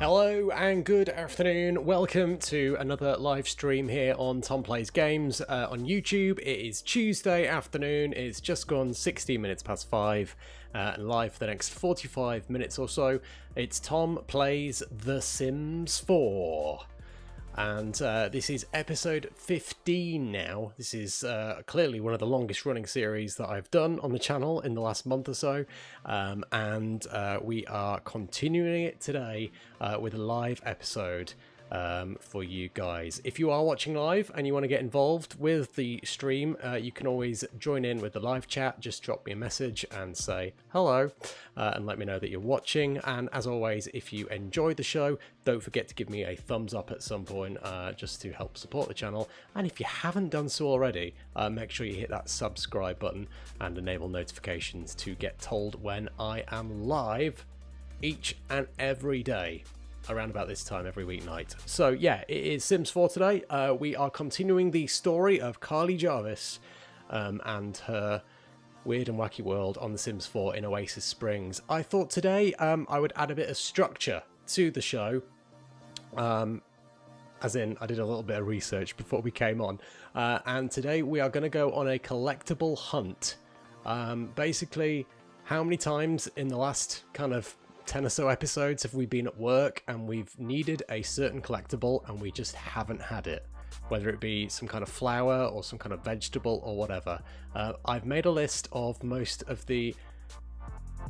Hello and good afternoon. Welcome to another live stream here on Tom Plays Games on YouTube. It is Tuesday afternoon. It's just gone 16 minutes past 5 and live for the next 45 minutes or so. It's Tom Plays The Sims 4. And this is episode 15 now. This is clearly one of the longest running series that I've done on the channel in the last month or so. And we are continuing it today with a live episode for you guys. If you are watching live and you want to get involved with the stream, you can always join in with the live chat. Just drop me a message and say hello and let me know that you're watching. And as always, if you enjoy the show, don't forget to give me a thumbs up at some point just to help support the channel. And if you haven't done so already, make sure you hit that subscribe button and enable notifications to get told when I am live each and every day around about this time every weeknight. So yeah, it is Sims 4 today. We are continuing the story of Carley Jarvis and her weird and wacky world on The Sims 4 in Oasis Springs. I thought today I would add a bit of structure to the show. As in, I did a little bit of research before we came on. And today we are going to go on a collectible hunt. Basically, how many times in the last kind of 10 or so episodes have we been at work and we've needed a certain collectible and we just haven't had it, whether it be some kind of flower or some kind of vegetable or whatever. I've made a list of most of the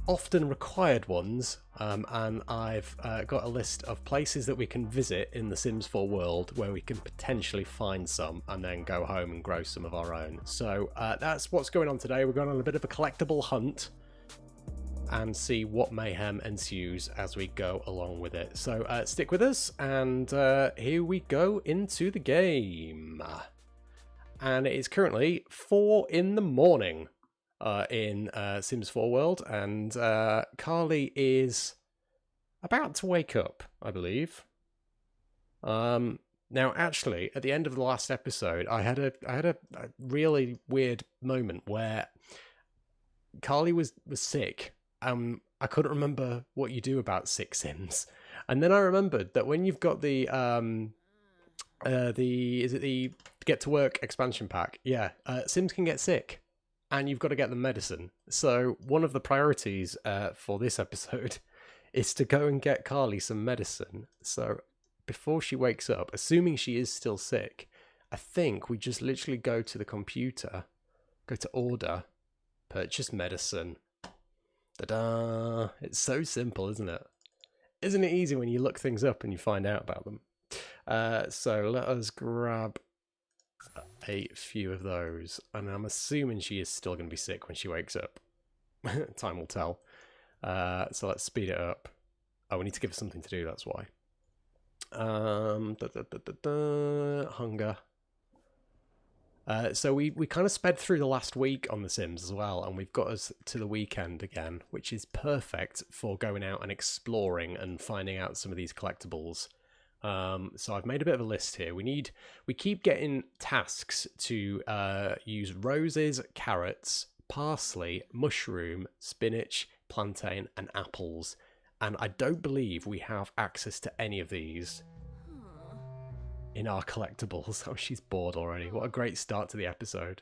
often required ones, and I've got a list of places that we can visit in the Sims 4 world where we can potentially find some and then go home and grow some of our own. So that's what's going on today. We're going on a bit of a collectible hunt and see what mayhem ensues as we go along with it. So stick with us, and here we go into the game. And it is currently 4 in the morning in Sims 4 world, and Carley is about to wake up, I believe. Now, actually, at the end of the last episode, I had a really weird moment where Carley was sick. I couldn't remember what you do about sick Sims, and then I remembered that when you've got the Get to Work expansion pack, yeah, Sims can get sick, and you've got to get them medicine. So one of the priorities for this episode is to go and get Carley some medicine. So before she wakes up, assuming she is still sick, I think we just literally go to the computer, go to order, purchase medicine. Ta-da! It's so simple, isn't it? Isn't it easy when you look things up and you find out about them? So let us grab a few of those. And I'm assuming she is still going to be sick when she wakes up. Time will tell. So let's speed it up. Oh, we need to give her something to do, that's why. Hunger. So we kind of sped through the last week on The Sims as well, and we've got us to the weekend again, which is perfect for going out and exploring and finding out some of these collectibles. So I've made a bit of a list here. We keep getting tasks to use roses, carrots, parsley, mushroom, spinach, plantain, and apples, and I don't believe we have access to any of these in our collectibles. Oh, she's bored already. What a great start to the episode.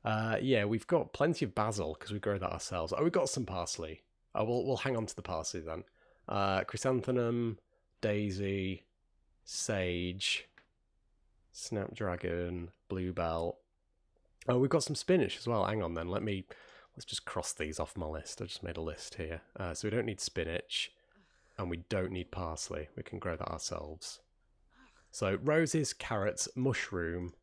Yeah, we've got plenty of basil because we grow that ourselves. Oh, we've got some parsley. Oh, we'll hang on to the parsley then. Chrysanthemum, daisy, sage, snapdragon, bluebell. Oh, we've got some spinach as well. Hang on then. Let's just cross these off my list. I just made a list here. So we don't need spinach and we don't need parsley. We can grow that ourselves. So roses, carrots, mushroom,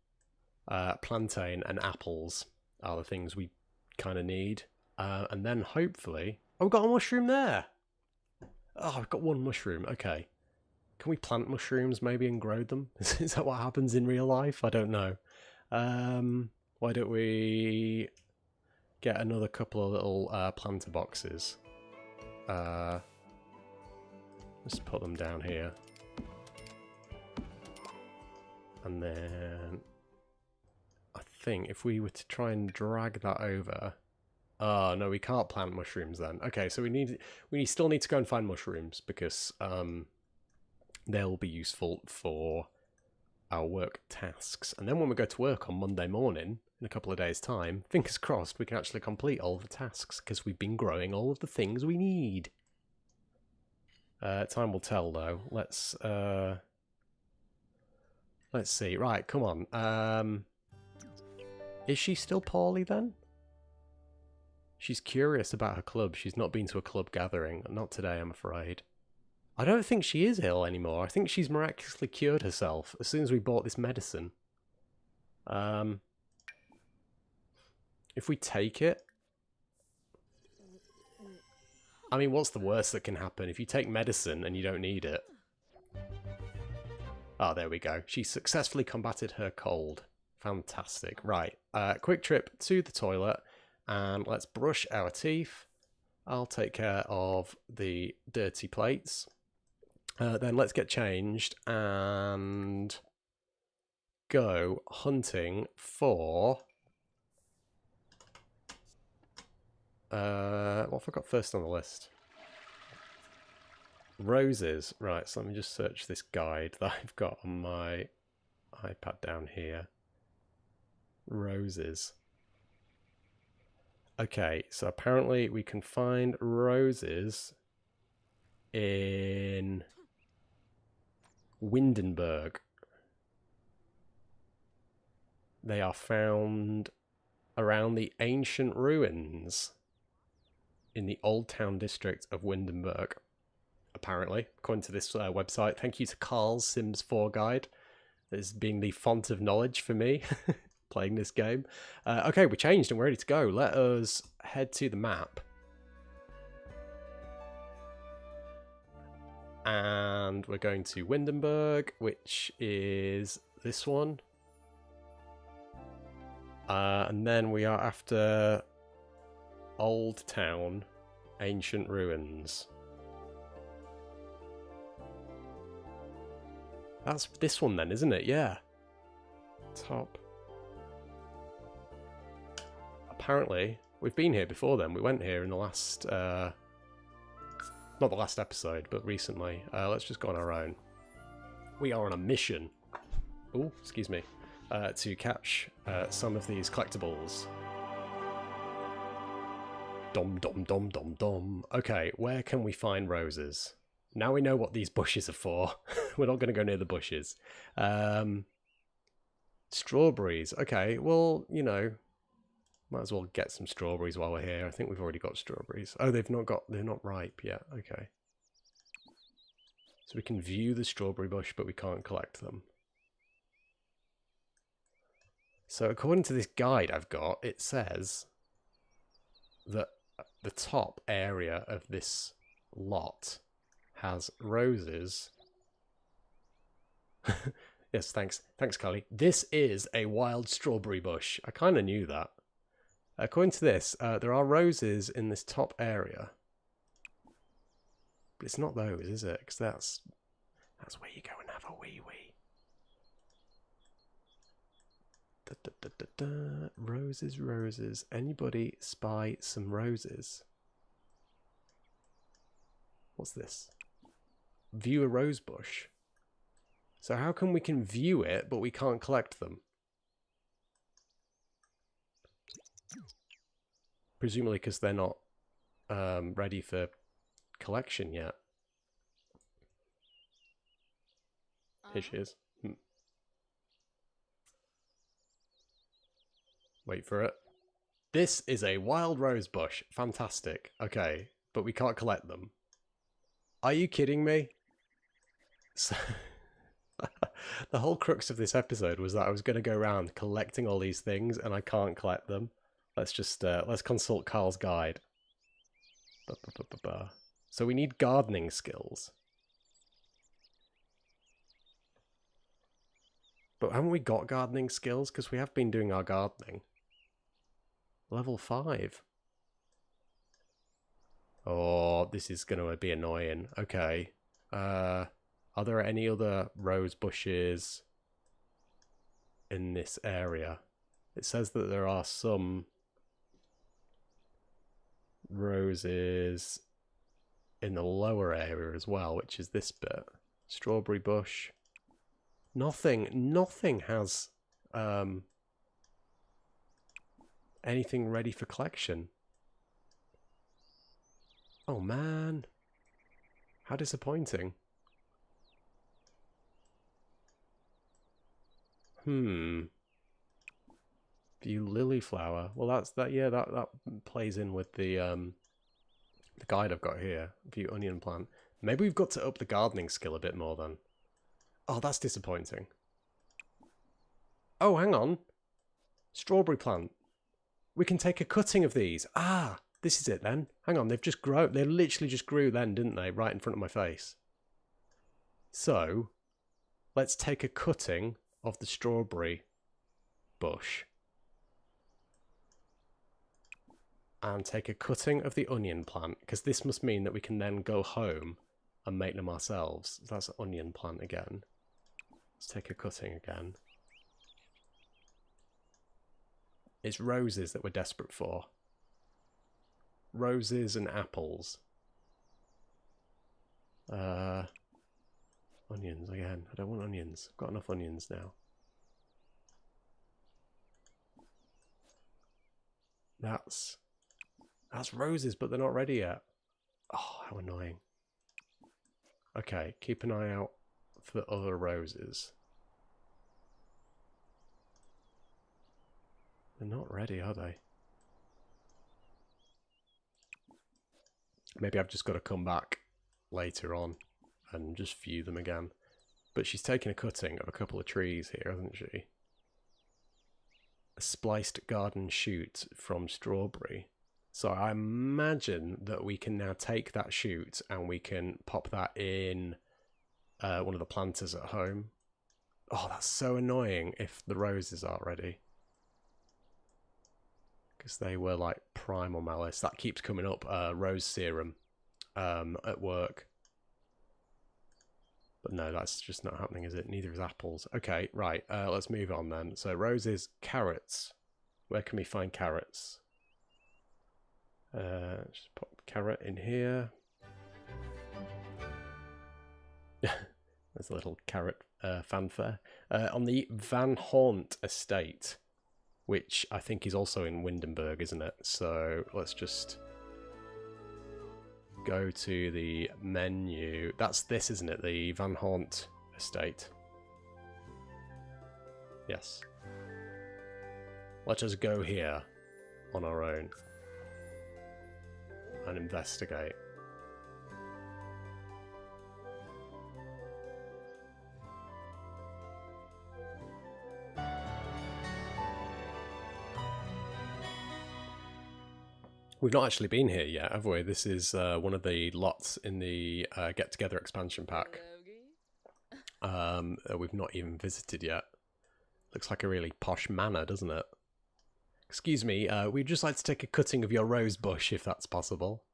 plantain, and apples are the things we kind of need. And then hopefully... Oh, we've got a mushroom there! Oh, I've got one mushroom. Okay. Can we plant mushrooms maybe and grow them? Is that what happens in real life? I don't know. Why don't we get another couple of little planter boxes? Let's put them down here. And then I think if we were to try and drag that over, oh no, we can't plant mushrooms then. Okay, so we still need to go and find mushrooms because they'll be useful for our work tasks. And then when we go to work on Monday morning, in a couple of days' time, fingers crossed, we can actually complete all the tasks because we've been growing all of the things we need. Time will tell, though. Let's see. Right, come on. Is she still poorly then? She's curious about her club. She's not been to a club gathering. Not today, I'm afraid. I don't think she is ill anymore. I think she's miraculously cured herself as soon as we bought this medicine. If we take it... I mean, what's the worst that can happen? If you take medicine and you don't need it... Oh, there we go. She successfully combated her cold. Fantastic. Right. Quick trip to the toilet. And let's brush our teeth. I'll take care of the dirty plates. Then let's get changed and go hunting for... what have I got first on the list? Roses. Right, so let me just search this guide that I've got on my iPad down here. Roses. Okay, so apparently we can find roses in Windenburg. They are found around the ancient ruins in the Old Town district of Windenburg, apparently, according to this website. Thank you to Carl's Sims 4 guide. This has been the font of knowledge for me playing this game. Okay, we're changed and we're ready to go. Let us head to the map. And we're going to Windenburg, which is this one. And then we are after Old Town, Ancient Ruins. That's this one then, isn't it? Yeah. Top. Apparently, we've been here before then. We went here in the last... not the last episode, but recently. Let's just go on our own. We are on a mission. Oh, excuse me. To catch some of these collectibles. Dom, dom, dom, dom, dom. Okay, where can we find roses? Now we know what these bushes are for. We're not going to go near the bushes. Strawberries. Okay, well, you know, might as well get some strawberries while we're here. I think we've already got strawberries. Oh, they're not ripe yet. Okay. So we can view the strawberry bush, but we can't collect them. So according to this guide I've got, it says that the top area of this lot has roses. Yes, thanks. Thanks, Carley. This is a wild strawberry bush. I kind of knew that. According to this, there are roses in this top area. But it's not those, is it? Because that's where you go and have a wee-wee. Da, da, da, da, da. Roses, roses. Anybody spy some roses? What's this? View a rose bush. So how come we can view it, but we can't collect them? Presumably because they're not ready for collection yet. Here she is. Wait for it. This is a wild rose bush. Fantastic. Okay, but we can't collect them. Are you kidding me? So the whole crux of this episode was that I was going to go around collecting all these things and I can't collect them. Let's just, let's consult Carl's guide. So we need gardening skills. But haven't we got gardening skills? Because we have been doing our gardening. Level 5. Oh, this is going to be annoying. Okay. Are there any other rose bushes in this area? It says that there are some roses in the lower area as well, which is this bit. Strawberry bush. Nothing has anything ready for collection. Oh man. How disappointing. View lily flower. Well, that plays in with the guide I've got here. View onion plant. Maybe we've got to up the gardening skill a bit more then. Oh, that's disappointing. Oh, hang on. Strawberry plant. We can take a cutting of these. Ah, this is it then. Hang on, they've just grown. They literally just grew then, didn't they? Right in front of my face. So, let's take a cutting of the strawberry bush. And take a cutting of the onion plant, because this must mean that we can then go home and make them ourselves. So that's onion plant again. Let's take a cutting again. It's roses that we're desperate for. Roses and apples. Onions again. I don't want onions. I've got enough onions now. That's roses, but they're not ready yet. Oh, how annoying. Okay, keep an eye out for other roses. They're not ready, are they? Maybe I've just got to come back later on and just view them again. But she's taken a cutting of a couple of trees here, hasn't she? A spliced garden shoot from strawberry. So I imagine that we can now take that shoot and we can pop that in one of the planters at home. Oh, that's so annoying if the roses aren't ready. Because they were like prime on my list. That keeps coming up, rose serum at work. But no, that's just not happening, is it? Neither is apples. Okay, right, let's move on then. So roses, carrots. Where can we find carrots? Just pop carrot in here. There's a little carrot fanfare. On the Van Haunt estate, which I think is also in Windenburg, isn't it? So let's just go to the menu. That's this, isn't it? The Van Haunt estate. Yes. Let us go here on our own and investigate. We've not actually been here yet, have we? This is one of the lots in the Get Together expansion pack. We've not even visited yet. Looks like a really posh manor, doesn't it? Excuse me, we'd just like to take a cutting of your rose bush, if that's possible.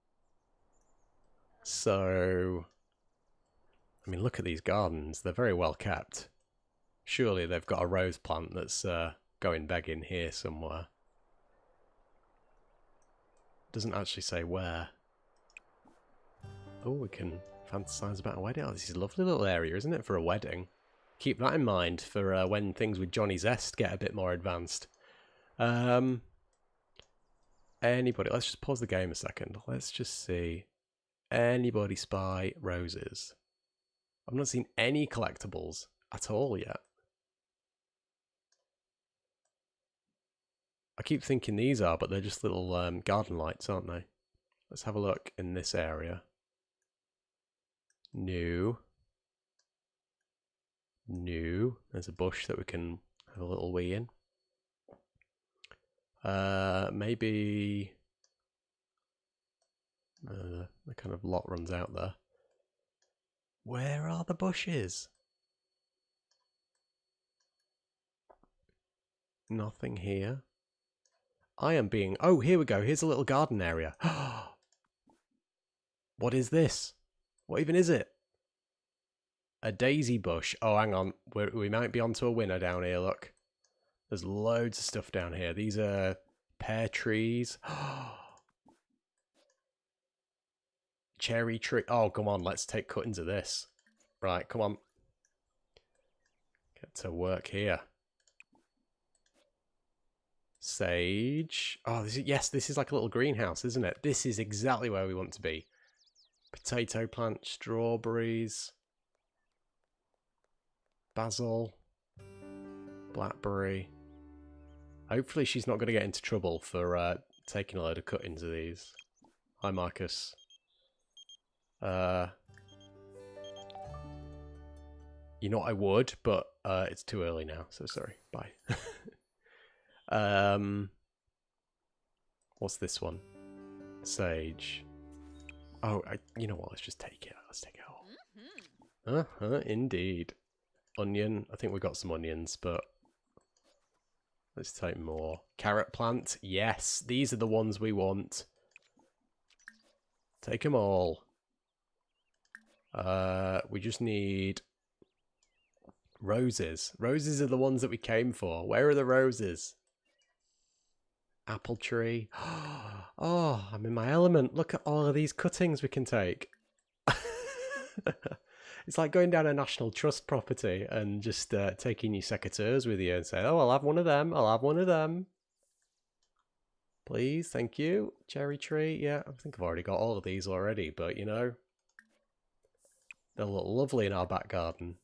So, I mean, look at these gardens. They're very well kept. Surely they've got a rose plant that's going begging here somewhere. Doesn't actually say where. Oh, we can fantasize about a wedding. Oh, this is a lovely little area, isn't it, for a wedding? Keep that in mind for when things with Johnny Zest get a bit more advanced. Anybody? Let's just pause the game a second. Let's just see. Anybody spy roses? I've not seen any collectibles at all yet. I keep thinking these are, but they're just little garden lights, aren't they? Let's have a look in this area. New. There's a bush that we can have a little wee in. Maybe the kind of lot runs out there. Where are the bushes? Nothing here. I am being... Oh, here we go. Here's a little garden area. What is this? What even is it? A daisy bush. Oh, hang on. We might be onto a winner down here, look. There's loads of stuff down here. These are pear trees. Cherry tree. Oh, come on. Let's take cuttings of this. Right, come on. Get to work here. Sage. Oh, this is like a little greenhouse, isn't it? This is exactly where we want to be. Potato plant, strawberries, basil, blackberry. Hopefully she's not going to get into trouble for taking a load of cuttings of these. Hi, Marcus. You know, I would, but it's too early now, so sorry. Bye. What's this one? Sage. Oh, you know what? Let's just take it. Let's take it all. Indeed. Onion. I think we got some onions, but let's take more. Carrot plant. Yes, these are the ones we want. Take them all. We just need roses. Roses are the ones that we came for. Where are the roses? Apple tree. Oh, I'm in my element. Look at all of these cuttings we can take. It's like going down a National Trust property and just taking your secateurs with you and saying, oh, I'll have one of them. I'll have one of them. Please, thank you. Cherry tree. Yeah, I think I've already got all of these already, but you know, they'll look lovely in our back garden.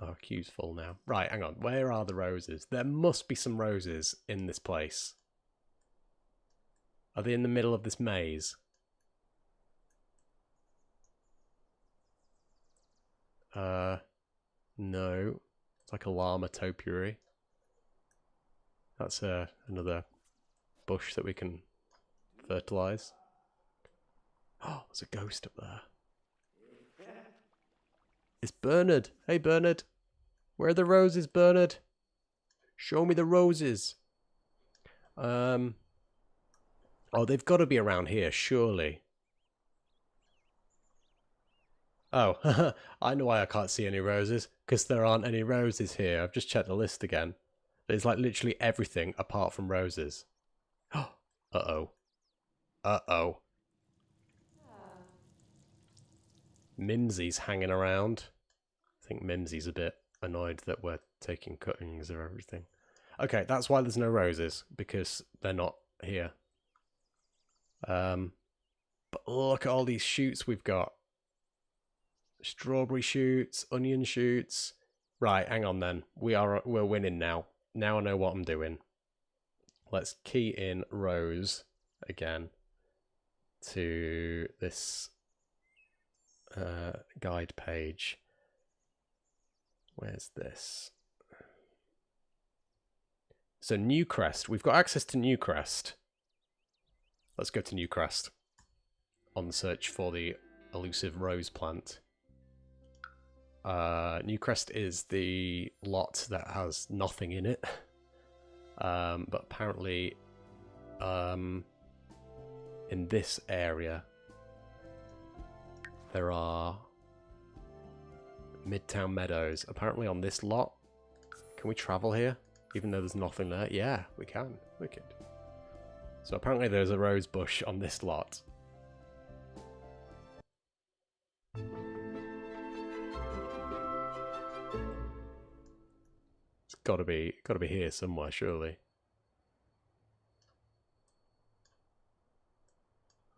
Oh, queue's full now. Right, hang on. Where are the roses? There must be some roses in this place. Are they in the middle of this maze? No. It's like a llama topiary. That's another bush that we can fertilise. Oh, there's a ghost up there. It's Bernard. Hey, Bernard. Where are the roses, Bernard? Show me the roses. Oh, they've got to be around here, surely. Oh, I know why I can't see any roses. Because there aren't any roses here. I've just checked the list again. There's like literally everything apart from roses. Uh-oh. Uh-oh. Mimsy's hanging around. I think Mimsy's a bit annoyed that we're taking cuttings of everything. Okay, that's why there's no roses. Because they're not here. But look at all these shoots we've got. Strawberry shoots, onion shoots. Right, hang on then. We're winning now. Now I know what I'm doing. Let's key in rose again to this guide page. Where's this? So Newcrest. We've got access to Newcrest. Let's go to Newcrest on the search for the elusive rose plant. Newcrest is the lot that has nothing in it. But apparently in this area there are Midtown Meadows. Apparently on this lot. Can we travel here? Even though there's nothing there? Yeah, we can. Wicked. So apparently there's a rose bush on this lot. It's gotta be here somewhere, surely.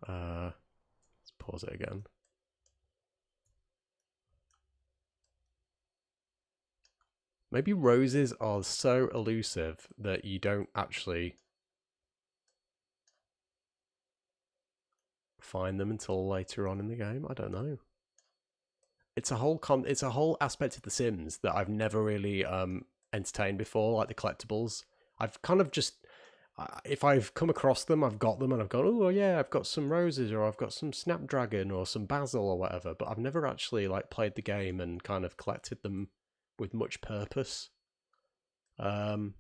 Let's pause it again. Maybe roses are so elusive that you don't actually find them until later on in the game. I don't know. It's a whole aspect of The Sims that I've never really entertained before, like the collectibles. I've kind of just, if I've come across them, I've got them and I've gone, oh yeah, I've got some roses or I've got some snapdragon or some basil or whatever, but I've never actually like played the game and kind of collected them with much purpose. Well,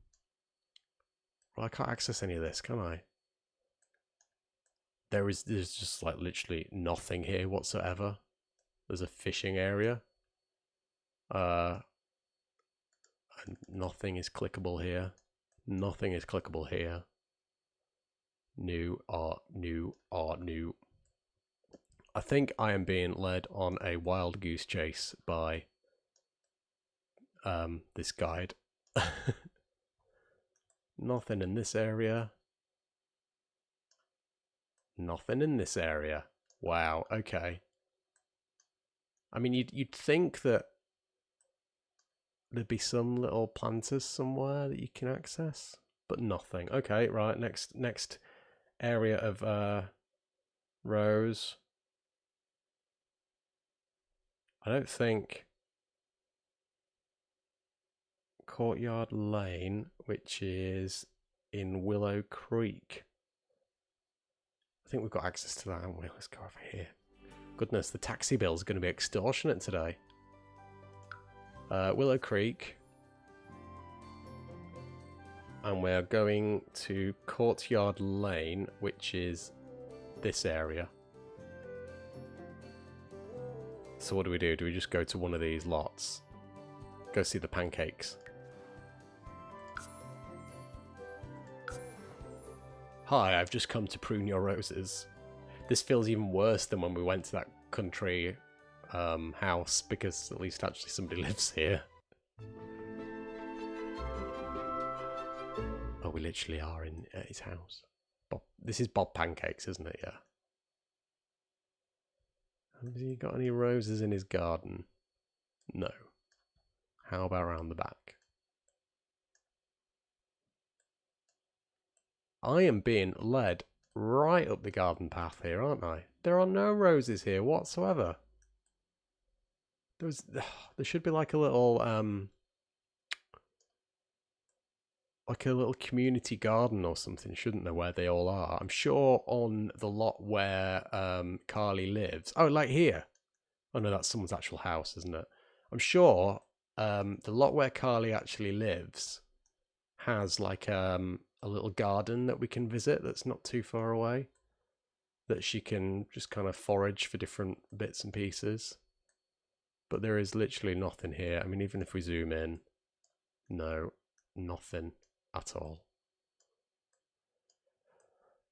I can't access any of this, can I? There's just like literally nothing here whatsoever. There's a fishing area. And nothing is clickable here. Nothing is clickable here. New art, new art, new. I think I am being led on a wild goose chase by this guide. Nothing in this area. Nothing in this area. Wow, okay. I mean, you'd think that there'd be some little planters somewhere that you can access, but nothing. Okay, right, next area of rows. I don't think Courtyard Lane, which is in Willow Creek. I think we've got access to that, haven't we? Let's go over here. Goodness, the taxi bill is going to be extortionate today. Willow Creek. And we're going to Courtyard Lane, which is this area. So what do we do? Do we just go to one of these lots? Go see the pancakes. Hi, I've just come to prune your roses. This feels even worse than when we went to that country house, because at least actually somebody lives here. Oh, we literally are in his house. Bob, this is Bob Pancakes, isn't it? Yeah. Has he got any roses in his garden? No. How about around the back? I am being led right up the garden path here, aren't I? There are no roses here whatsoever. There should be like a little community garden or something, shouldn't there, where they all are? I'm sure on the lot where Carley lives. Oh, like here. Oh no, that's someone's actual house, isn't it? I'm sure the lot where Carley actually lives has like a little garden that we can visit that's not too far away, that she can just kind of forage for different bits and pieces. But there is literally nothing here. I mean, even if we zoom in, no, nothing at all.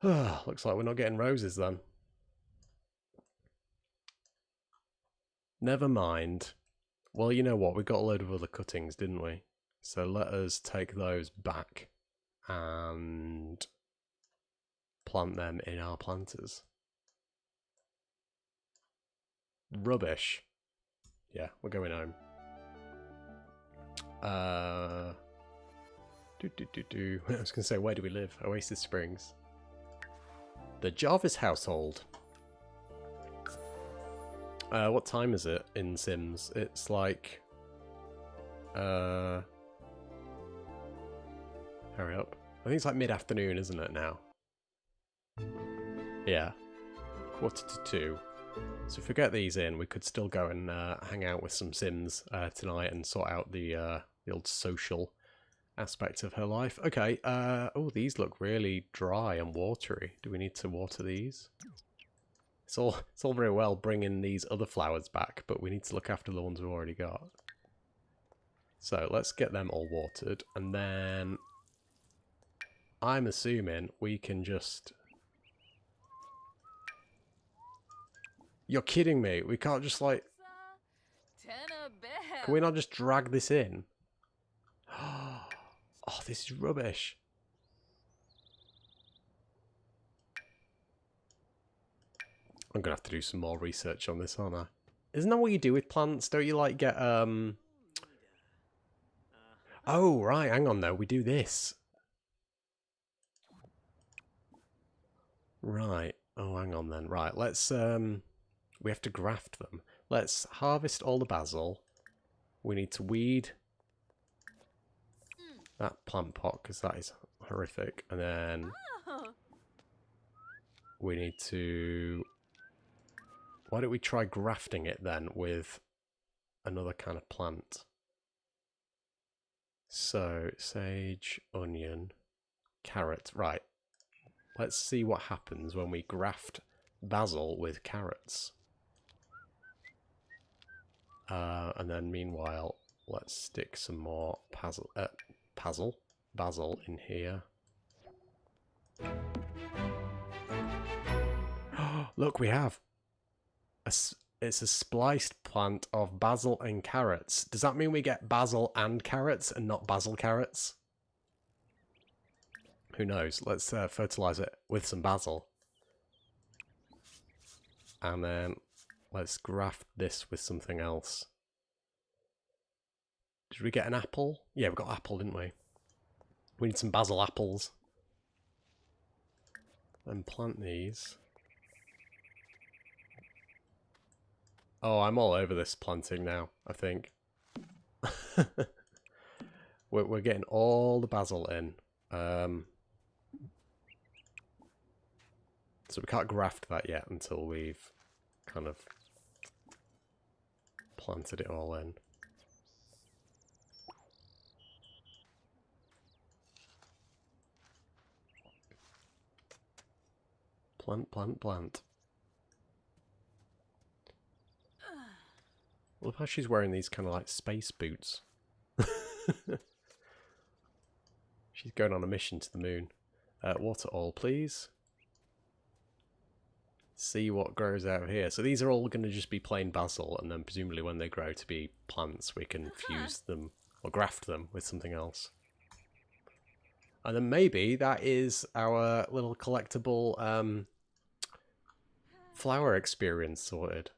Looks like we're not getting roses then. Never mind. Well, you know what? We got a load of other cuttings, didn't we? So let us take those back and plant them in our planters. Rubbish. Yeah, we're going home. I was going to say, where do we live? Oasis Springs. The Jarvis household. What time is it in Sims? It's like... hurry up. I think it's like mid-afternoon, isn't it, now? Yeah. 1:45. So if we get these in, we could still go and hang out with some Sims tonight and sort out the old social aspect of her life. Okay, oh, these look really dry and watery. Do we need to water these? It's all very well bringing these other flowers back, but we need to look after the ones we've already got. So let's get them all watered, and then I'm assuming we can just... You're kidding me. We can't just like... Can we not just drag this in? Oh, this is rubbish. I'm going to have to do some more research on this, aren't I? Isn't that what you do with plants? Don't you like get... Oh, right. Hang on, though. We do this. Right. Oh, hang on, then. Right. Let's... We have to graft them. Let's harvest all the basil. We need to weed that plant pot because that is horrific. And then we need to... Why don't we try grafting it then with another kind of plant? So, sage, onion, carrot. Right. Let's see what happens when we graft basil with carrots. And then meanwhile, let's stick some more basil in here. Look, we have. It's a spliced plant of basil and carrots. Does that mean we get basil and carrots and not basil carrots? Who knows? Let's fertilise it with some basil. And then let's graft this with something else. Did we get an apple? Yeah, we got apple, didn't we? We need some basil apples. Then plant these. Oh, I'm all over this planting now, I think. we're getting all the basil in. So we can't graft that yet until we've kind of planted it all in. Plant, plant, plant. I love how she's wearing these kind of like space boots. She's going on a mission to the moon. Water all, please. See what grows out here. So these are all going to just be plain basil, and then presumably when they grow to be plants, we can fuse them or graft them with something else. And then maybe that is our little collectible flower experience sorted.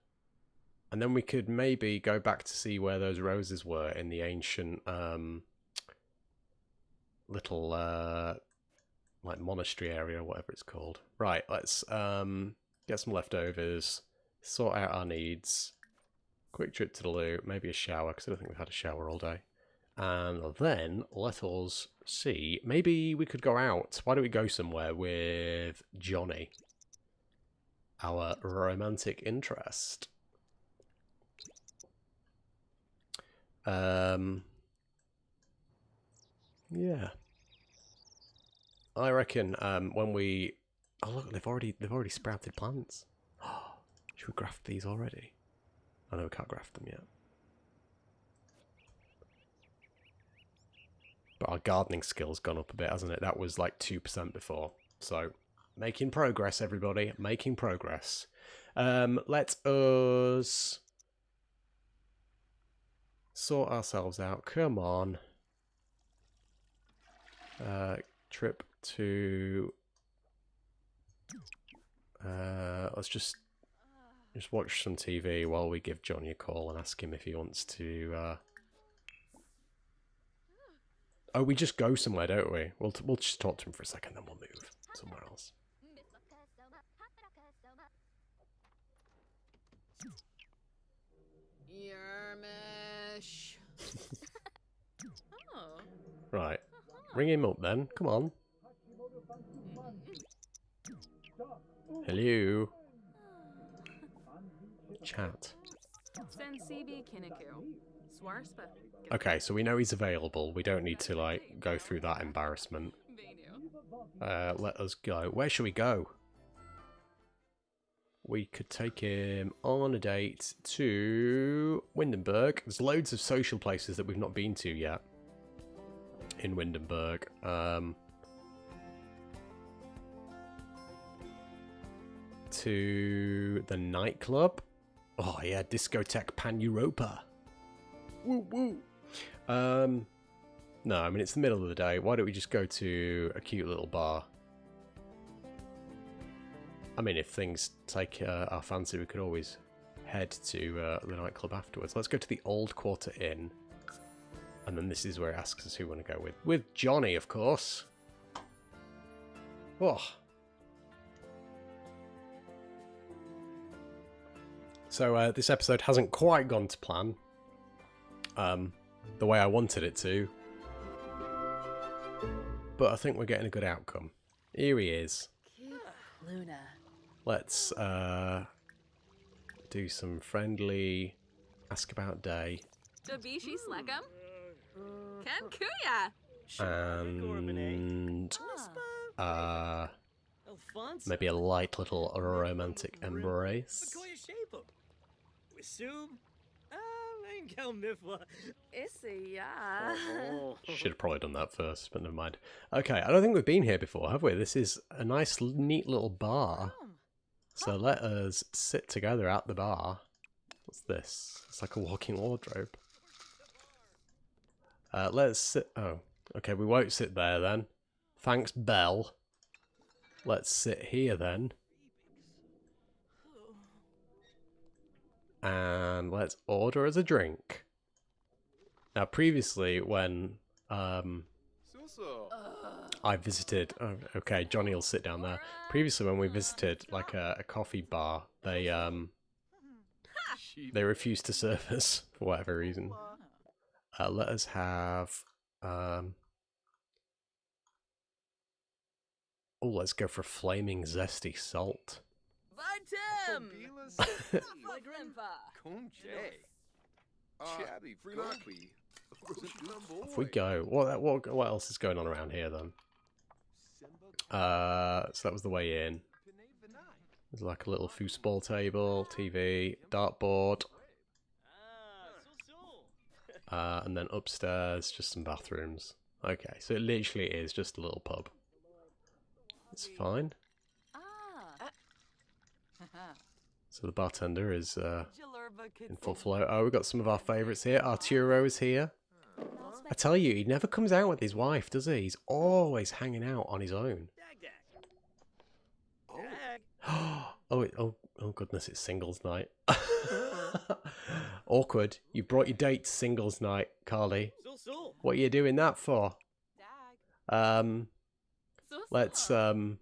And then we could maybe go back to see where those roses were in the ancient little like monastery area or whatever it's called. Right, let's get some leftovers, sort out our needs, quick trip to the loo, maybe a shower, because I don't think we've had a shower all day. And then let us see, maybe we could go out. Why don't we go somewhere with Johnny, our romantic interest? Yeah. I reckon when we... Oh look, they've already sprouted plants. Should we graft these already? I know we can't graft them yet. But our gardening skill's gone up a bit, hasn't it? That was like 2% before. So, making progress, everybody. Making progress. Let us sort ourselves out. Come on. Trip to... let's just watch some TV while we give Johnny a call and ask him if he wants to... Oh, we just go somewhere, don't we? We'll just talk to him for a second, then we'll move somewhere else. Yarmish. Oh. Right. Ring him up then. Come on. Hello. Chat. Okay, so we know he's available. We don't need to, like, go through that embarrassment. Let us go. Where should we go? We could take him on a date to Windenburg. There's loads of social places that we've not been to yet in Windenburg. To the nightclub. Oh yeah, Discotheque Pan Europa. Woo woo. No, I mean it's the middle of the day. Why don't we just go to a cute little bar? I mean, if things take our fancy, we could always head to the nightclub afterwards. Let's go to the Old Quarter Inn. And then this is where it asks us who we want to go with. With Johnny, of course. Oh. So this episode hasn't quite gone to plan. The way I wanted it to. But I think we're getting a good outcome. Here he is. Luna. Let's do some friendly ask about day. Dabishi Slekam? Ken Kuya. And maybe a light little romantic embrace. Should have probably done that first, but never mind. Okay, I don't think we've been here before, have we? This is a nice, neat little bar. So let us sit together at the bar. What's this? It's like a walking wardrobe. Let's sit... Oh, okay, we won't sit there then. Thanks, Belle. Let's sit here then. And let's order us a drink. Now, previously, when I visited... Oh, okay, Johnny will sit down there. Previously, when we visited, like, a coffee bar, they refused to serve us, for whatever reason. Let us have... oh, let's go for flaming zesty salt. Off we go. What else is going on around here then? So that was the way in. There's like a little foosball table, TV, dartboard. And then upstairs, just some bathrooms. Okay, so it literally is just a little pub. It's fine. So the bartender is in full flow. Oh, we've got some of our favourites here. Arturo is here. I tell you, he never comes out with his wife, does he? He's always hanging out on his own. Oh goodness, it's singles night. Awkward. You brought your date to singles night, Carley. What are you doing that for? Let's why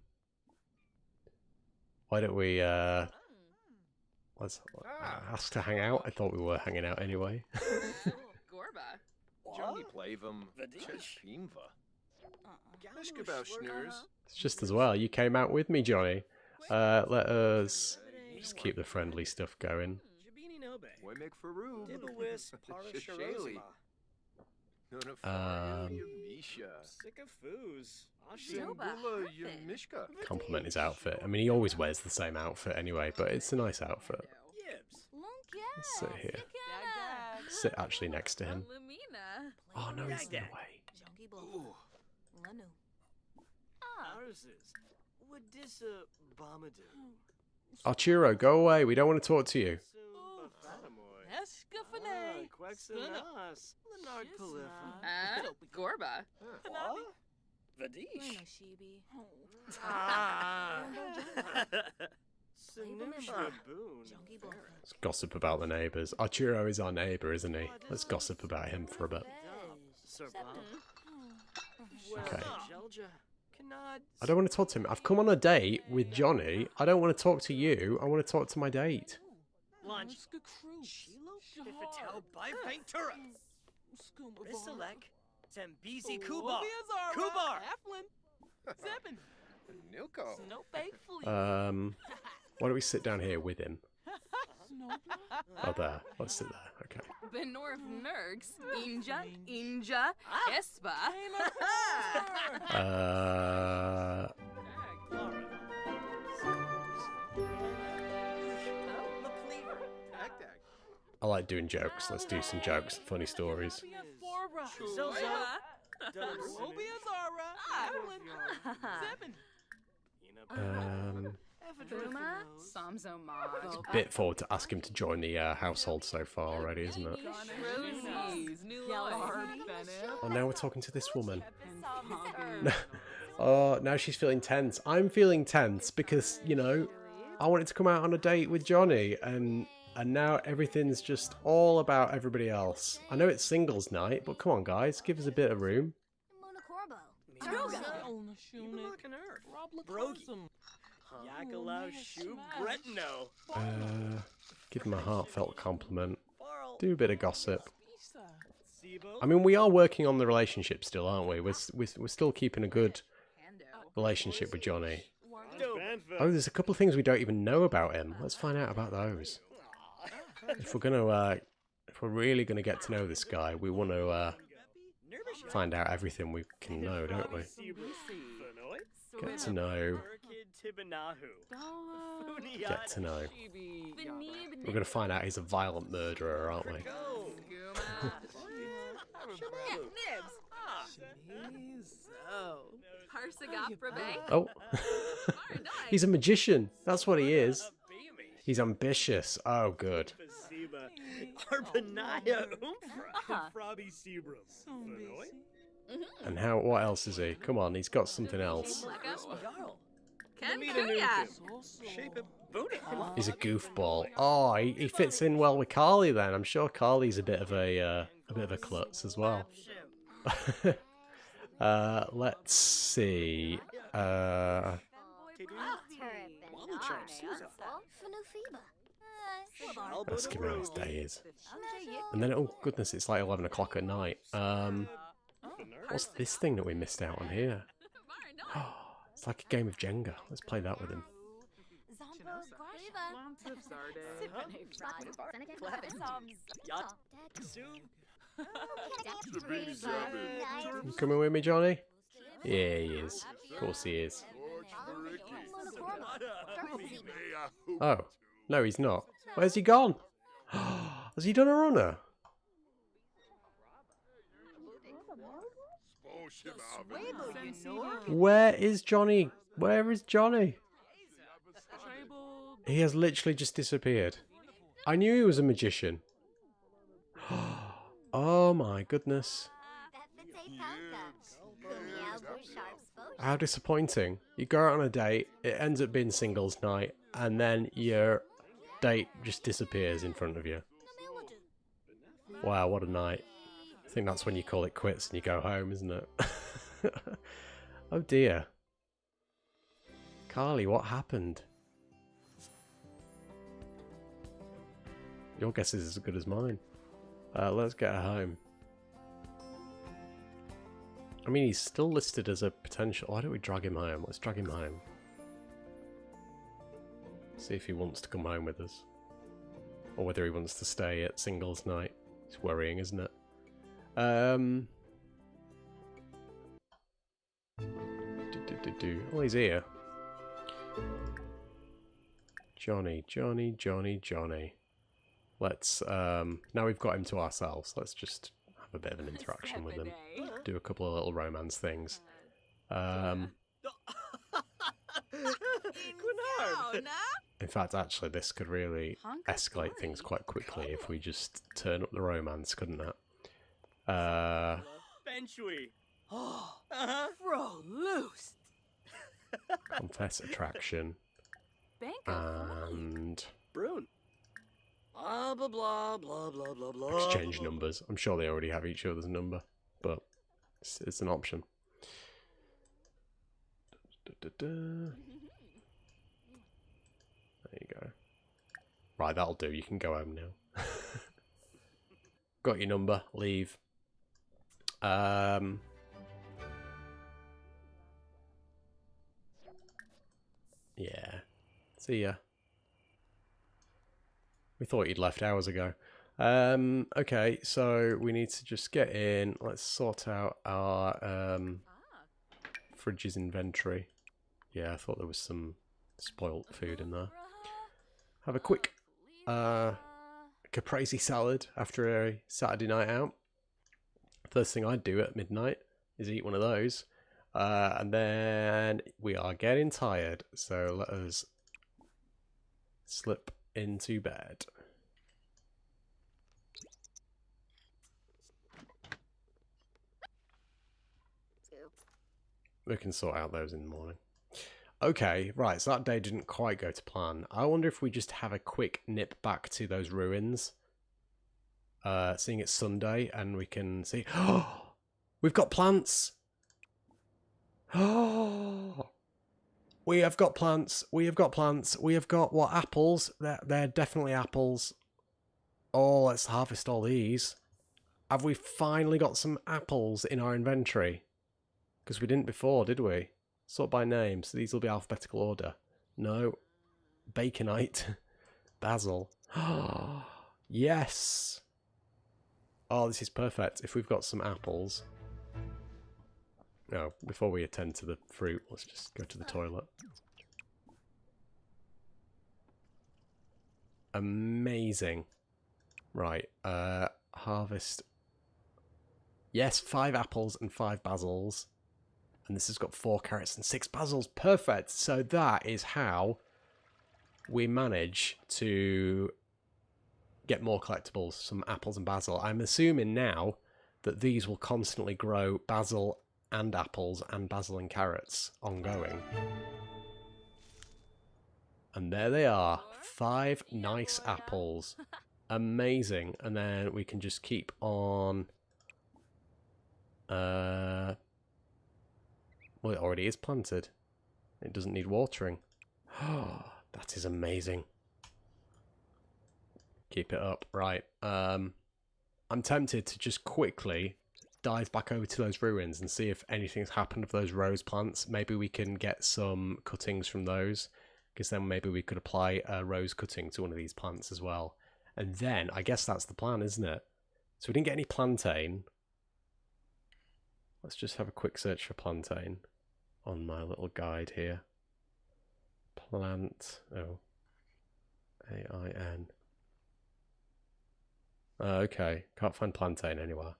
don't we let's ask to hang out. I thought we were hanging out anyway. It's just as well. You came out with me, Johnny. Let us just keep the friendly stuff going. Compliment his outfit. I mean, he always wears the same outfit anyway, but it's a nice outfit. Let's sit here. Sit actually next to him. Oh no, he's in the way. Arturo, go away. We don't want to talk to you. Gorba. Let's gossip about the neighbours. Arturo is our neighbour, isn't he? Let's gossip about him for a bit. Okay. I don't want to talk to him. I've come on a date with Johnny. I don't want to talk to you. I want to talk to my date. Why don't we sit down here with him? Oh, there. Let's sit there. Okay. Benorf Nergs, Inja, Espa. I like doing jokes. Let's do some jokes, funny stories. It's a bit forward to ask him to join the household so far already, isn't it? Oh, now we're talking to this woman. Oh, now she's feeling tense. I'm feeling tense because, you know, I wanted to come out on a date with Johnny and now everything's just all about everybody else. I know it's singles night, but come on guys, give us a bit of room. Give him a heartfelt compliment. Do a bit of gossip. I mean, we are working on the relationship still, aren't we? We're still keeping a good relationship with Johnny. Oh, there's a couple of things we don't even know about him. Let's find out about those. If we're really gonna get to know this guy, we want to find out everything we can know, don't we? Get to know. Get to know. We're gonna find out he's a violent murderer, aren't we? Oh. He's a magician. That's what he is. He's ambitious. Oh, good. And how? What else is he? Come on, he's got something else. He's a goofball. Oh, he fits in well with Carley then. I'm sure Carley's a bit of a klutz as well. Let's see. Ask him how his day is. And then, oh goodness, it's like 11 o'clock at night. What's this thing that we missed out on here? It's like a game of Jenga. Let's play that with him. You coming with me, Johnny? Yeah, he is. Of course he is. Oh, no, he's not. Where's he gone? Has he done a runner? Where is Johnny? Where is Johnny? He has literally just disappeared. I knew he was a magician. Oh my goodness. How disappointing. You go out on a date, it ends up being singles night, and then your date just disappears in front of you. Wow, what a night. I think that's when you call it quits and you go home, isn't it? Oh dear. Carley, what happened? Your guess is as good as mine. Let's get her home. I mean, he's still listed as a potential... Why don't we drag him home? Let's drag him home. See if he wants to come home with us. Or whether he wants to stay at singles night. It's worrying, isn't it? Oh, he's here. Johnny. Let's, now we've got him to ourselves, let's just have a bit of an interaction with him. Do a couple of little romance things. In fact, actually, this could really escalate things quite quickly if we just turn up the romance, couldn't it? Confess attraction. And... Blah, blah, blah, blah, blah, blah, blah. Exchange numbers. I'm sure they already have each other's number, but it's an option. There you go. Right, that'll do. You can go home now. Got your number. Leave. Yeah. See ya. We thought you'd left hours ago. Okay, so we need to just get in. Let's sort out our fridge's inventory. Yeah, I thought there was some spoilt food in there. Have a quick caprese salad after a Saturday night out. First thing I'd do at midnight is eat one of those. And then we are getting tired, so let us slip into bed. We can sort out those in the morning. Okay, right, so that day didn't quite go to plan. I wonder if we just have a quick nip back to those ruins. Seeing it's Sunday and we can see... Oh! We've got plants! Oh! We have got plants. We have got plants. We have got, what, apples? They're definitely apples. Oh, let's harvest all these. Have we finally got some apples in our inventory? Because we didn't before, did we? Sort by name, so these will be alphabetical order. No. Baconite. Basil. Oh, yes! Oh, this is perfect. If we've got some apples... No, before we attend to the fruit, let's just go to the toilet. Amazing. Right, harvest. Yes, 5 apples and 5 basils. And this has got 4 carrots and 6 basils. Perfect. So that is how we manage to get more collectibles, some apples and basil. I'm assuming now that these will constantly grow basil and apples and basil and carrots ongoing. And there they are. 5 nice apples. Amazing. And then we can just keep on... well, it already is planted. It doesn't need watering. Oh, that is amazing. Keep it up. Right. I'm tempted to just quickly dive back over to those ruins and see if anything's happened with those rose plants. Maybe we can get some cuttings from those, because then maybe we could apply a rose cutting to one of these plants as well. And then, I guess that's the plan, isn't it? So we didn't get any plantain. Let's just have a quick search for plantain on my little guide here. Plant, oh, A-I-N. Okay, can't find plantain anywhere.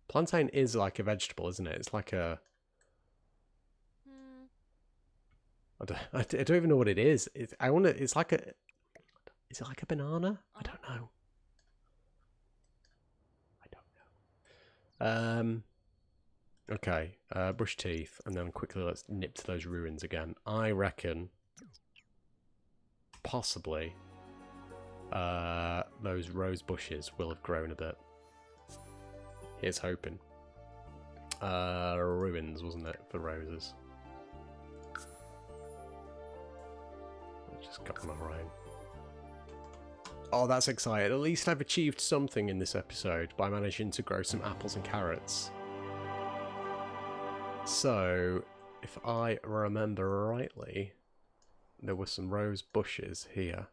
Plantain is like a vegetable, isn't it? It's like a... I don't even know what it is. It's like a... Is it like a banana? I don't know. Okay, brush teeth, and then quickly let's nip to those ruins again. I reckon possibly those rose bushes will have grown a bit. Here's hoping. Ruins, wasn't it, for roses? Just got on our own. Oh, that's exciting. At least I've achieved something in this episode by managing to grow some apples and carrots. So, if I remember rightly, there were some rose bushes here.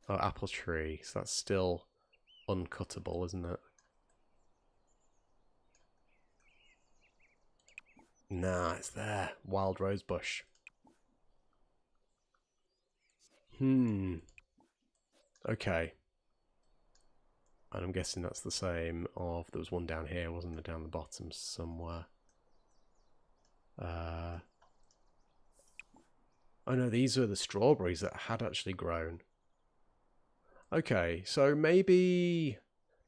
Oh, apple tree. So that's still uncuttable, isn't it? Nah, it's there. Wild rose bush. Okay. And I'm guessing that's the same of... There was one down here, wasn't there? Down the bottom somewhere. Oh no, these are the strawberries that had actually grown. Okay, so maybe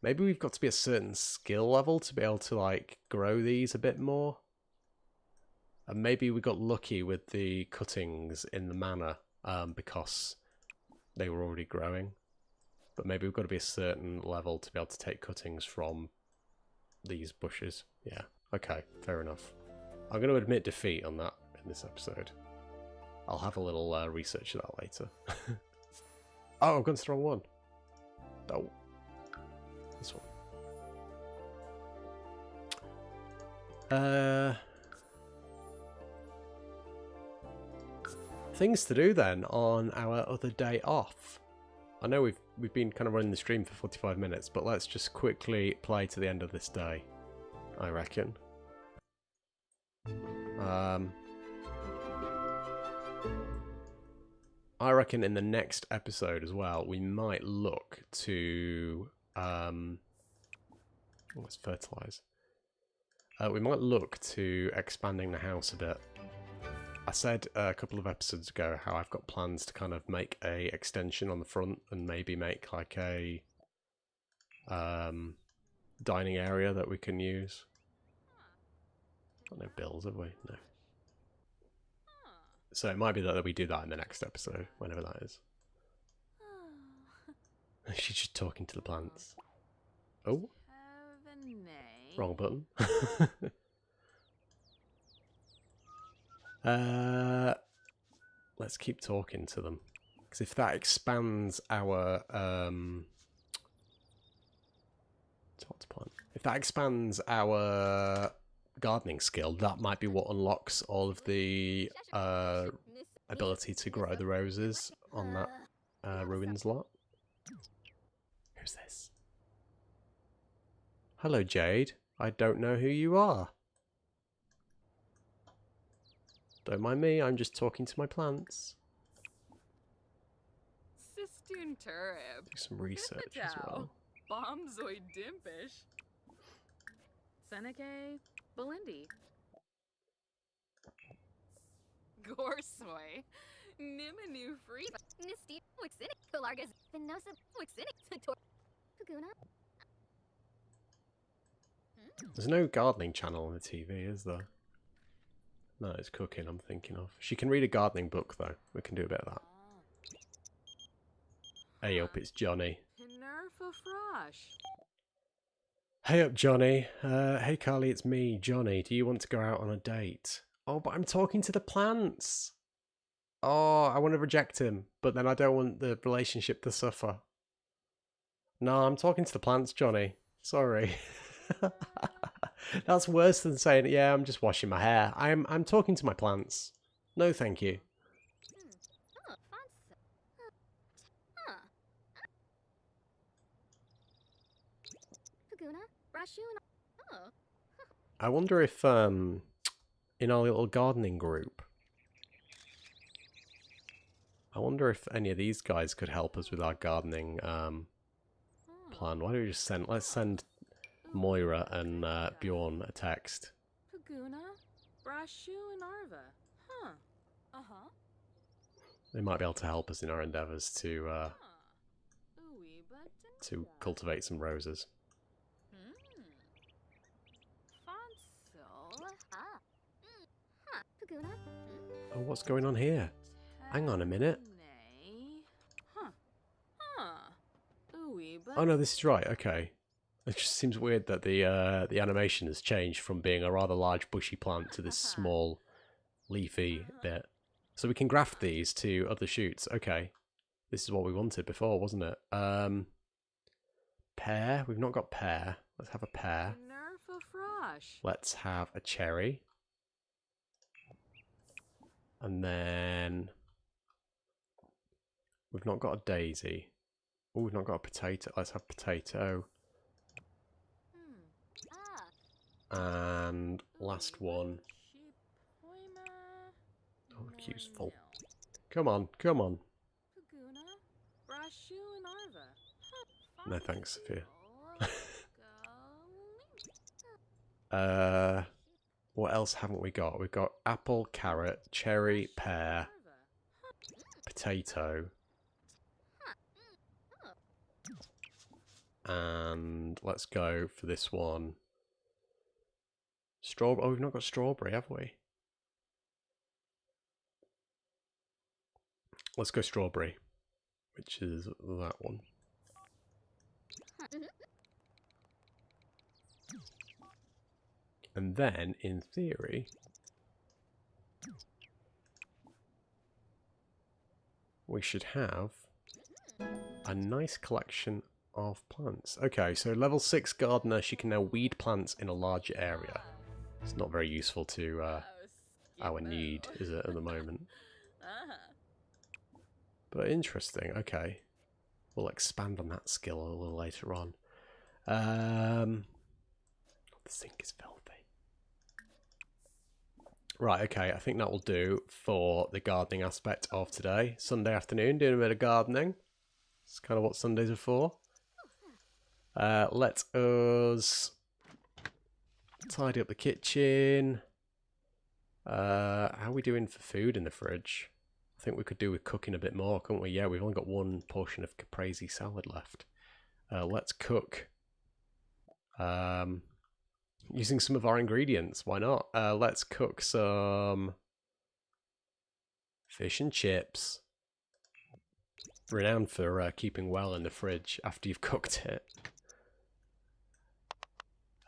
we've got to be a certain skill level to be able to, like, grow these a bit more. And maybe we got lucky with the cuttings in the manor, because they were already growing. But maybe we've got to be a certain level to be able to take cuttings from these bushes. Yeah, okay, fair enough. I'm going to admit defeat on that in this episode. I'll have a little research of that later. Oh, I've gone to the wrong one. Oh, this one. Things to do then on our other day off. I know we've been kind of running the stream for 45 minutes, but let's just quickly play to the end of this day, I reckon. I reckon in the next episode as well, we might look to... let's fertilise. We might look to expanding the house a bit. I said a couple of episodes ago how I've got plans to kind of make a extension on the front and maybe make like a dining area that we can use. Got no bills, have we? No. So it might be that we do that in the next episode, whenever that is. She's just talking to the plants. Oh. Wrong button. Let's keep talking to them, because if that expands our if that expands our gardening skill, that might be what unlocks all of the ability to grow the roses on that ruins lot. Who's this? Hello, Jade. I don't know who you are. Don't mind me, I'm just talking to my plants. Do some research as well. Bombzoid dimpish. Seneca, Belindy. Gorsoy. Nimanu free. Nisti Wixini. Kolargas. Venosa Wixini. Paguna. There's no gardening channel on the TV, is there? No, it's cooking I'm thinking of. She can read a gardening book, though. We can do a bit of that. Hey up, it's Johnny. Nerfa Frosh. Hey up, Johnny. Hey, Carley, it's me, Johnny. Do you want to go out on a date? Oh, but I'm talking to the plants. Oh, I want to reject him, but then I don't want the relationship to suffer. No, I'm talking to the plants, Johnny. Sorry. That's worse than saying, yeah, I'm just washing my hair. I'm talking to my plants. No, thank you. I wonder if in our little gardening group, I wonder if any of these guys could help us with our gardening plan. Why don't we just let's send Moira and Bjorn a text. Paguna. Brashu and Arva. Huh. Uh-huh. They might be able to help us in our endeavours to cultivate some roses. Oh, what's going on here? Hang on a minute. Oh no, this is right. Okay. It just seems weird that the animation has changed from being a rather large bushy plant to this small leafy bit. So we can graft these to other shoots. Okay. This is what we wanted before, wasn't it? Pear. We've not got pear. Let's have a pear. Let's have a cherry. And then we've not got a daisy. Oh, we've not got a potato. Let's have potato. And last one. Oh, the queue's full. Come on, come on. No thanks, Sophia. What else haven't we got? We've got apple, carrot, cherry, pear, potato. And let's go for this one. Strawberry. Oh, we've not got strawberry, have we? Let's go strawberry, which is that one. And then, in theory, we should have a nice collection of plants. Okay, so level 6 gardener, she can now weed plants in a larger area. It's not very useful to our need, is it, at the moment? But interesting, okay. We'll expand on that skill a little later on. The sink is filthy. Right, okay, I think that will do for the gardening aspect of today. Sunday afternoon, doing a bit of gardening. It's kind of what Sundays are for. Let us tidy up the kitchen. How are we doing for food in the fridge? I think we could do with cooking a bit more, couldn't we? Yeah, we've only got one portion of caprese salad left. Let's cook. Using some of our ingredients, why not? Let's cook some fish and chips. Renowned for keeping well in the fridge after you've cooked it.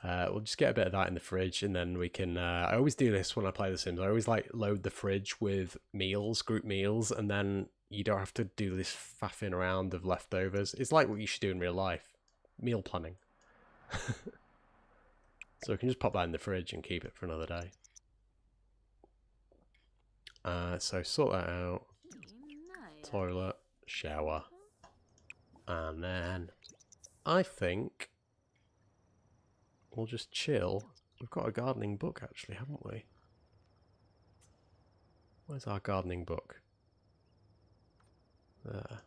We'll just get a bit of that in the fridge, and then we can... I always do this when I play The Sims. I always like load the fridge with meals, group meals, and then you don't have to do this faffing around of leftovers. It's like what you should do in real life. Meal planning. So we can just pop that in the fridge and keep it for another day. So sort that out. Toilet, shower. And then I think we'll just chill. We've got a gardening book actually, haven't we? Where's our gardening book? There.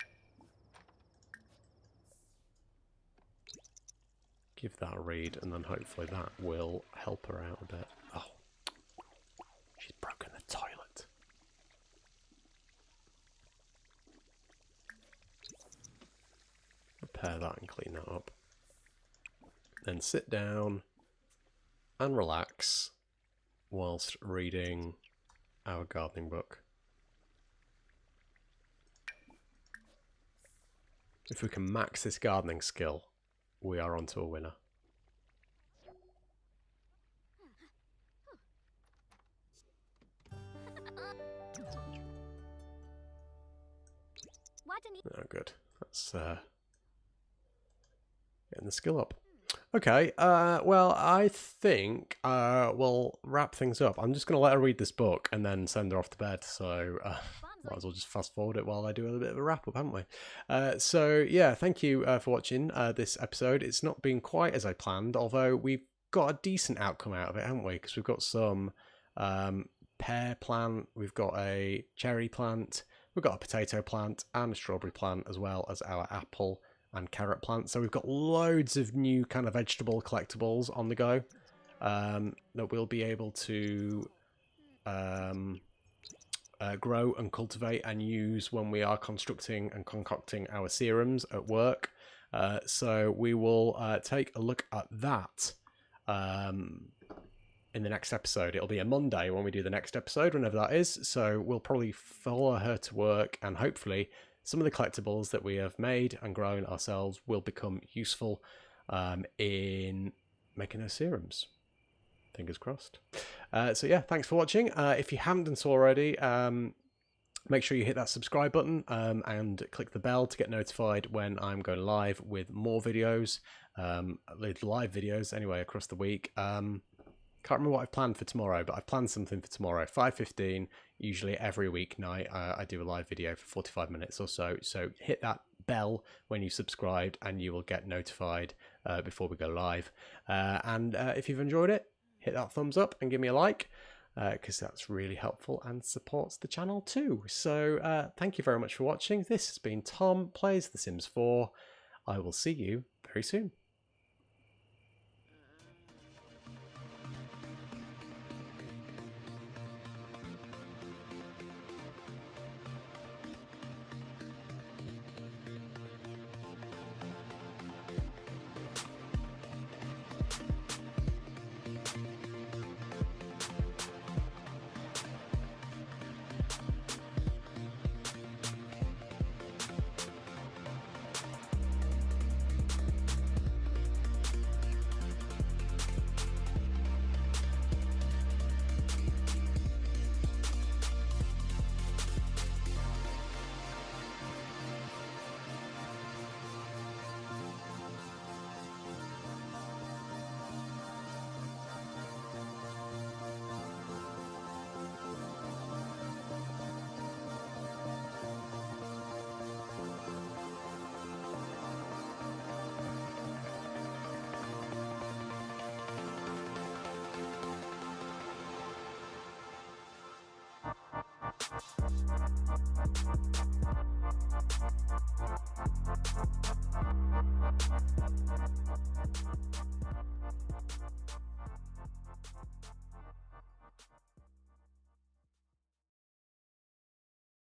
give that a read, and then hopefully that will help her out a bit. Oh, she's broken the toilet. Repair that and clean that up. Then sit down and relax whilst reading our gardening book. If we can max this gardening skill, we are onto a winner. Oh, good. That's getting the skill up. Okay, well, I think we'll wrap things up. I'm just going to let her read this book and then send her off to bed, so might as well just fast forward it while I do a little bit of a wrap up, haven't we? So, yeah, thank you for watching this episode. It's not been quite as I planned, although we've got a decent outcome out of it, haven't we? Because we've got some pear plant, we've got a cherry plant, we've got a potato plant and a strawberry plant, as well as our apple and carrot plants. So we've got loads of new kind of vegetable collectibles on the go that we'll be able to grow and cultivate and use when we are constructing and concocting our serums at work. So we will take a look at that in the next episode. It'll be a Monday when we do the next episode, whenever that is. So we'll probably follow her to work, and hopefully some of the collectibles that we have made and grown ourselves will become useful in making our serums. Fingers crossed. So yeah, thanks for watching. If you haven't done so already, make sure you hit that subscribe button and click the bell to get notified when I'm going live with more videos, live videos anyway, across the week. Can't remember what I've planned for tomorrow, but I've planned something for tomorrow. 5:15, usually every weeknight, I do a live video for 45 minutes or so. So hit that bell when you subscribed and you will get notified before we go live. And if you've enjoyed it, hit that thumbs up and give me a like, because that's really helpful and supports the channel too. So thank you very much for watching. This has been Tom Plays The Sims 4. I will see you very soon.